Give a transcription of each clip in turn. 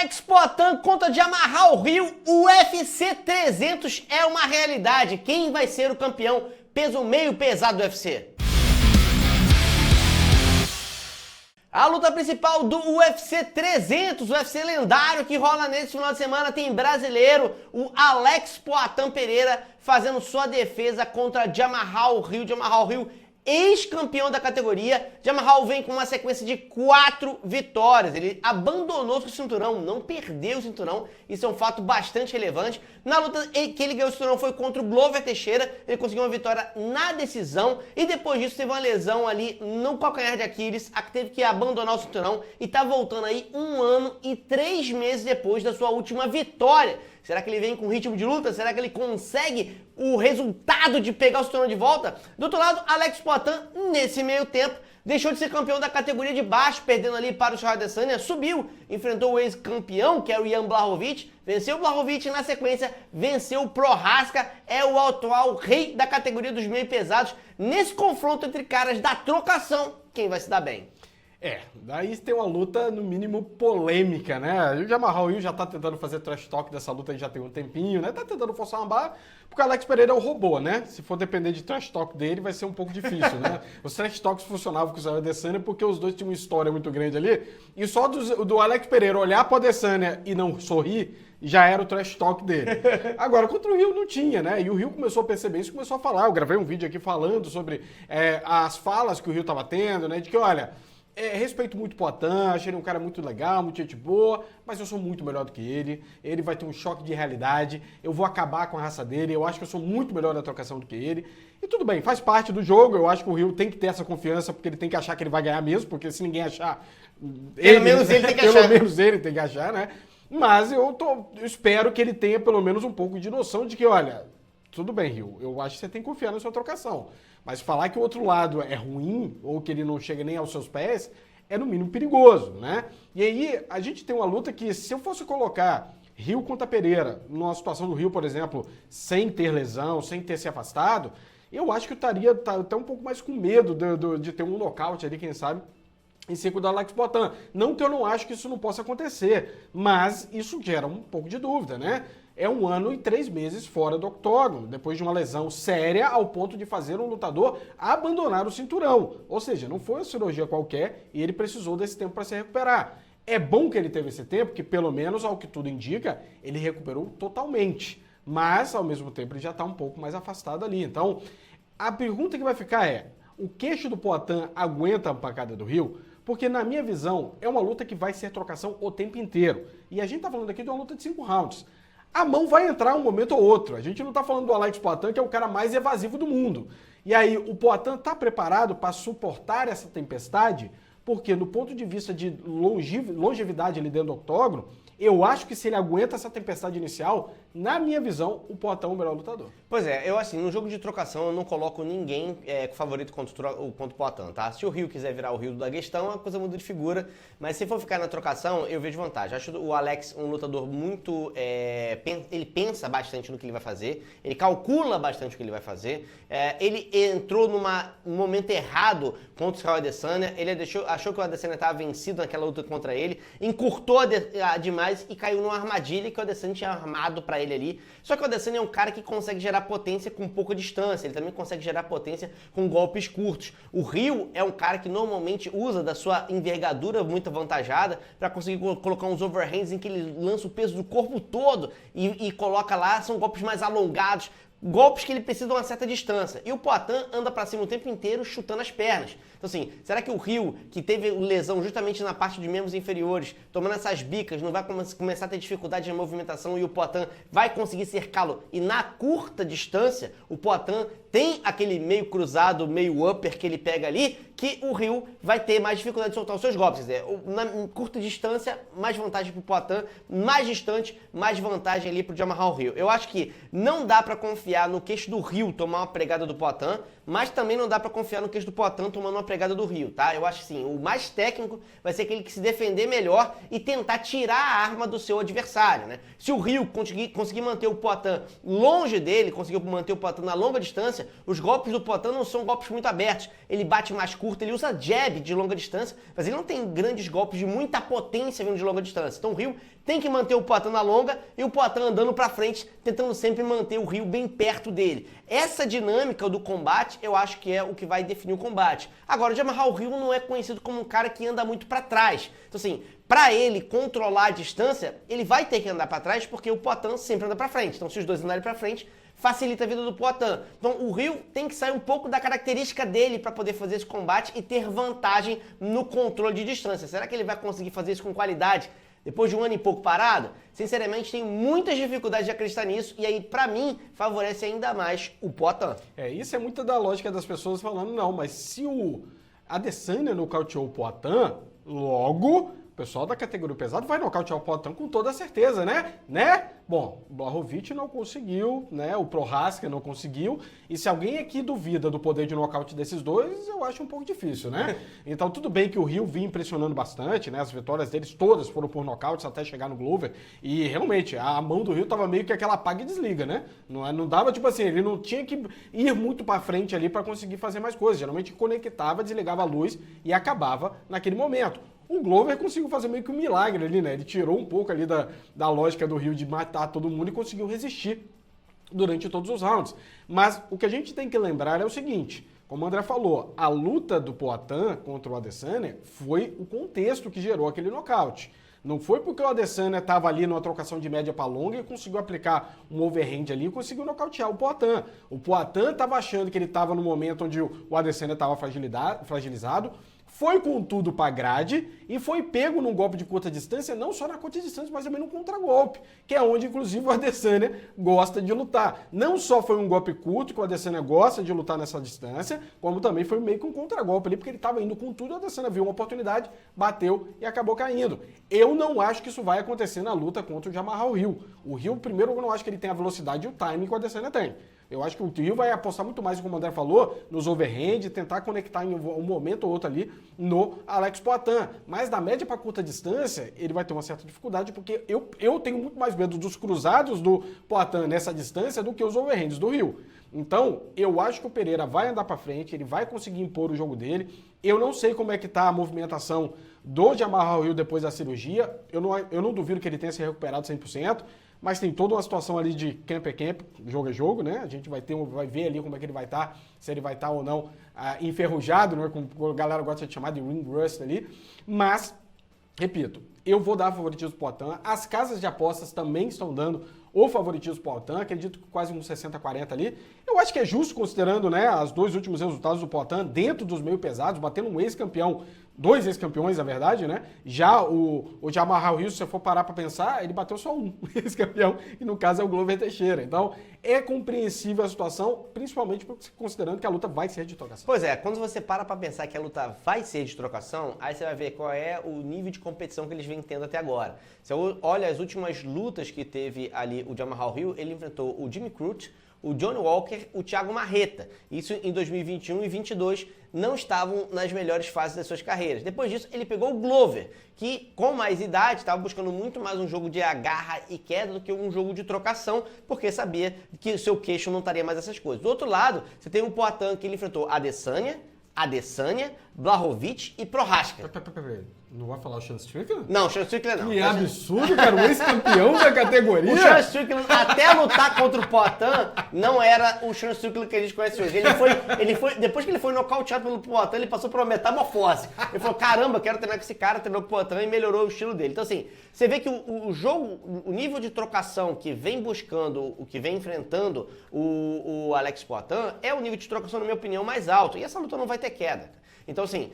Alex Poatan contra Jamahal Hill, o UFC 300 é uma realidade. Quem vai ser o campeão peso meio pesado do UFC? A luta principal do UFC 300, o UFC lendário que rola nesse final de semana, tem brasileiro, o Alex Poatan Pereira, fazendo sua defesa contra Jamahal Hill. Jamahal Hill, ex-campeão da categoria. Jamahal vem com uma sequência de 4 vitórias. Ele abandonou seu cinturão, não perdeu o cinturão. Isso é um fato bastante relevante. Na luta que ele ganhou o cinturão foi contra o Glover Teixeira. Ele conseguiu uma vitória na decisão. E depois disso teve uma lesão ali no calcanhar de Aquiles. Teve que abandonar o cinturão. E tá voltando aí 1 ano e 3 meses depois da sua última vitória. Será que ele vem com ritmo de luta? Será que ele consegue o resultado de pegar o cinturão de volta? Do outro lado, Alex Poatan, nesse meio tempo, deixou de ser campeão da categoria de baixo, perdendo ali para o Israel Adesanya, subiu, enfrentou o ex-campeão, que é o Jan Blachowicz, venceu o Blachowicz e na sequência venceu o Prochazka, é o atual rei da categoria dos meio pesados. Nesse confronto entre caras da trocação, quem vai se dar bem? Daí tem uma luta, no mínimo, polêmica, né? O Jamahal Hill já tá tentando fazer trash talk dessa luta aí já tem um tempinho, né? Tá tentando forçar uma barra, porque o Alex Pereira é o robô, né? Se for depender de trash talk dele, vai ser um pouco difícil, né? Os trash talks funcionavam com o Israel Adesanya porque os dois tinham uma história muito grande ali, e só do Alex Pereira olhar pro Adesanya e não sorrir, já era o trash talk dele. Agora, contra o Hill não tinha, né? E o Hill começou a perceber isso, começou a falar. Eu gravei um vídeo aqui falando sobre as falas que o Hill tava tendo, né? De que, olha, respeito muito o Poatan, achei ele um cara muito legal, muito gente boa, mas eu sou muito melhor do que ele vai ter um choque de realidade, eu vou acabar com a raça dele, eu acho que eu sou muito melhor na trocação do que ele. E tudo bem, faz parte do jogo, eu acho que o Hill tem que ter essa confiança, porque ele tem que achar que ele vai ganhar mesmo, porque se ninguém achar... Pelo menos ele tem que achar. Pelo menos ele tem que achar, né? Mas eu espero que ele tenha pelo menos um pouco de noção de que, olha, tudo bem, Hill, eu acho que você tem que confiar na sua trocação. Mas falar que o outro lado é ruim, ou que ele não chega nem aos seus pés, é no mínimo perigoso, né? E aí, a gente tem uma luta que, se eu fosse colocar Hill contra Pereira, numa situação do Hill, por exemplo, sem ter lesão, sem ter se afastado, eu acho que eu estaria até um pouco mais com medo de ter um nocaute ali, quem sabe, em cima do Alex Poatan. Não que eu não acho que isso não possa acontecer, mas isso gera um pouco de dúvida, né? É 1 ano e 3 meses fora do octógono, depois de uma lesão séria ao ponto de fazer um lutador abandonar o cinturão. Ou seja, não foi uma cirurgia qualquer e ele precisou desse tempo para se recuperar. É bom que ele teve esse tempo, que pelo menos, ao que tudo indica, ele recuperou totalmente. Mas, ao mesmo tempo, ele já está um pouco mais afastado ali. Então, a pergunta que vai ficar é, o queixo do Poatan aguenta a pancada do Hill? Porque, na minha visão, é uma luta que vai ser trocação o tempo inteiro. E a gente está falando aqui de uma luta de 5 rounds. A mão vai entrar um momento ou outro. A gente não está falando do Alex Poatan, que é o cara mais evasivo do mundo. E aí, o Poatan está preparado para suportar essa tempestade? Porque, do ponto de vista de longevidade ali dentro do octógono, eu acho que se ele aguenta essa tempestade inicial, na minha visão, o Poatan é o melhor lutador. Pois é, eu assim, no jogo de trocação eu não coloco ninguém favorito contra o Poatan, tá? Se o Hill quiser virar o Hill da questão, a coisa muda de figura, mas se for ficar na trocação, eu vejo vantagem. Acho o Alex um lutador muito... ele pensa bastante no que ele vai fazer, ele calcula bastante o que ele vai fazer, ele entrou num momento errado contra o Israel Adesanya, ele achou que o Adesanya estava vencido naquela luta contra ele, encurtou demais e caiu numa armadilha que o Adesanya tinha armado pra ele ali. Só que o Adesanya é um cara que consegue gerar potência com pouca distância, ele também consegue gerar potência com golpes curtos. O Hill é um cara que normalmente usa da sua envergadura muito avantajada para conseguir colocar uns overhands em que ele lança o peso do corpo todo e coloca lá, são golpes mais alongados, golpes que ele precisa de uma certa distância. E o Poatan anda pra cima o tempo inteiro chutando as pernas. Então assim, será que o Hill, que teve lesão justamente na parte de membros inferiores, tomando essas bicas, não vai começar a ter dificuldade na movimentação e o Poatan vai conseguir cercá-lo? E na curta distância, o Poatan tem aquele meio cruzado, meio upper que ele pega ali, que o Hill vai ter mais dificuldade de soltar os seus golpes. Quer dizer, na curta distância, mais vantagem pro Poatan, mais distante, mais vantagem ali pro Jamahal Hill. Eu acho que não dá pra confiar no queixo do Hill tomar uma pregada do Poatan, mas também não dá pra confiar no queixo do Poatan tomando uma pegada do Rio, tá? Eu acho que sim, o mais técnico vai ser aquele que se defender melhor e tentar tirar a arma do seu adversário, né? Se o Rio conseguir manter o Poatan longe dele, conseguir manter o Poatan na longa distância, os golpes do Poatan não são golpes muito abertos. Ele bate mais curto, ele usa jab de longa distância, mas ele não tem grandes golpes de muita potência vindo de longa distância. Então o Rio tem que manter o Poatan na longa e o Poatan andando pra frente, tentando sempre manter o Rio bem perto dele. Essa dinâmica do combate, eu acho que é o que vai definir o combate. Agora, o Jamahal Hill não é conhecido como um cara que anda muito pra trás. Então assim, pra ele controlar a distância, ele vai ter que andar pra trás porque o Poatan sempre anda pra frente. Então se os dois andarem pra frente, facilita a vida do Poatan. Então o Rio tem que sair um pouco da característica dele para poder fazer esse combate e ter vantagem no controle de distância. Será que ele vai conseguir fazer isso com qualidade depois de um ano e pouco parado? Sinceramente, tenho muitas dificuldades de acreditar nisso e aí, pra mim, favorece ainda mais o Poatan. Isso é muito da lógica das pessoas falando, não, mas se o Adesanya nocauteou o Poatan, logo o pessoal da categoria pesado vai nocautear o Poatan com toda certeza, né? Bom, o Blachowicz não conseguiu, né? O Prochazka não conseguiu. E se alguém aqui duvida do poder de nocaute desses dois, eu acho um pouco difícil, né? Então tudo bem que o Rio vinha impressionando bastante, né? As vitórias deles todas foram por nocautes até chegar no Glover. E realmente, a mão do Rio tava meio que aquela apaga e desliga, né? Não dava, tipo assim, ele não tinha que ir muito pra frente ali pra conseguir fazer mais coisas. Geralmente conectava, desligava a luz e acabava naquele momento. O Glover conseguiu fazer meio que um milagre ali, né? Ele tirou um pouco ali da lógica do Rio de matar todo mundo e conseguiu resistir durante todos os rounds. Mas o que a gente tem que lembrar é o seguinte, como o André falou, a luta do Poatan contra o Adesanya foi o contexto que gerou aquele nocaute. Não foi porque o Adesanya estava ali numa trocação de média para longa e conseguiu aplicar um overhand ali e conseguiu nocautear o Poatan. O Poatan estava achando que ele estava no momento onde o Adesanya estava fragilizado, foi com tudo pra grade e foi pego num golpe de curta distância, não só na curta distância, mas também no contragolpe, que é onde, inclusive, o Adesanya gosta de lutar. Não só foi um golpe curto, que o Adesanya gosta de lutar nessa distância, como também foi meio que um contragolpe ali, porque ele estava indo com tudo, o Adesanya viu uma oportunidade, bateu e acabou caindo. Eu não acho que isso vai acontecer na luta contra o Jamahal Hill. O Hill, primeiro, eu não acho que ele tem a velocidade e o timing que o Adesanya tem. Eu acho que o Rio vai apostar muito mais, como o André falou, nos overhand, tentar conectar em um momento ou outro ali no Alex Poatan. Mas da média para curta distância, ele vai ter uma certa dificuldade, porque eu tenho muito mais medo dos cruzados do Poatan nessa distância do que os overhands do Rio. Então, eu acho que o Pereira vai andar para frente, ele vai conseguir impor o jogo dele. Eu não sei como é que tá a movimentação do Jamahal Hill depois da cirurgia. Eu não duvido que ele tenha se recuperado 100%. Mas tem toda uma situação ali de camp é camp, jogo é jogo, né? A gente vai ver ali como é que ele vai estar, se ele vai estar ou não enferrujado, né? Como a galera gosta de chamar de ring rust ali. Mas, repito, eu vou dar favoritismo pro Poatan. As casas de apostas também estão dando o favoritismo pro Poatan, acredito que quase uns 60-40 ali. Eu acho que é justo considerando, né, os dois últimos resultados do Poatan dentro dos meio pesados, batendo um ex-campeão, 2 ex-campeões, na verdade, né? Já o Jamahal Hill, se você for parar para pensar, ele bateu só um ex-campeão, e no caso é o Glover Teixeira. Então, é compreensível a situação, principalmente considerando que a luta vai ser de trocação. Pois é, quando você para pensar que a luta vai ser de trocação, aí você vai ver qual é o nível de competição que eles vêm tendo até agora. Você olha as últimas lutas que teve ali o Jamahal Hill, ele enfrentou o Jimmy Crute, o Johnny Walker, o Thiago Marreta. Isso em 2021 e 2022 não estavam nas melhores fases das suas carreiras. Depois disso, ele pegou o Glover, que com mais idade estava buscando muito mais um jogo de agarra e queda do que um jogo de trocação, porque sabia que o seu queixo não estaria mais essas coisas. Do outro lado, você tem o Poatan, que ele enfrentou Adesanya, Blachowicz e Prochazka. Não vai falar o Sean Strickland? Não, o Sean Strickland não. Que absurdo, cara, o ex-campeão da categoria. O Sean Strickland, até lutar contra o Poatan, não era o Sean Strickland que a gente conhece hoje. Depois que ele foi nocauteado pelo Poatan, ele passou por uma metamorfose. Ele falou, caramba, quero treinar com esse cara, treinou com o Poatan e melhorou o estilo dele. Então assim, você vê que o jogo, o nível de trocação que vem buscando, o que vem enfrentando o Alex Poatan, é o nível de trocação, na minha opinião, mais alto. E essa luta não vai ter queda. Então, assim,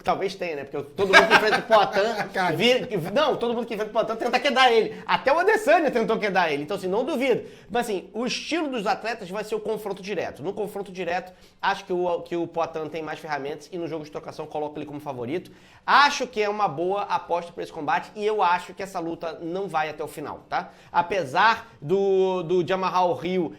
talvez tenha, né? Porque todo mundo que enfrenta o Poatan... todo mundo que enfrenta o Poatan tenta quedar ele. Até o Adesanya tentou quedar ele. Então, assim, não duvido. Mas, assim, o estilo dos atletas vai ser o confronto direto. No confronto direto, acho que o Poatan tem mais ferramentas e no jogo de trocação coloco ele como favorito. Acho que é uma boa aposta para esse combate e eu acho que essa luta não vai até o final, tá? Apesar do Jamahal Hill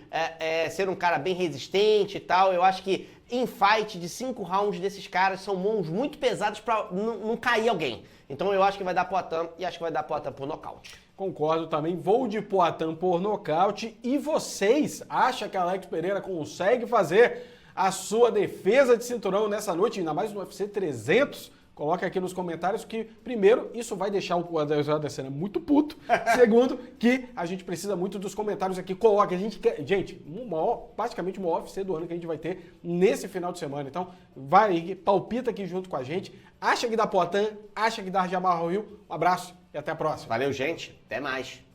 ser um cara bem resistente e tal, eu acho que infight de 5 rounds desses caras, são mãos muito pesadas pra não cair alguém. Então eu acho que vai dar Poatan e acho que vai dar Poatan por nocaute. Concordo também, vou de Poatan por nocaute. E vocês acham que Alex Pereira consegue fazer a sua defesa de cinturão nessa noite, ainda mais no UFC 300? Coloca aqui nos comentários que, primeiro, isso vai deixar o Adesanya muito puto. Segundo, que a gente precisa muito dos comentários aqui. Coloca, a gente quer... Gente, praticamente o maior UFC do ano que a gente vai ter nesse final de semana. Então, vai aí, palpita aqui junto com a gente. Acha que dá Poatan, acha que dá Jamahal Hill. Um abraço e até a próxima. Valeu, gente. Até mais.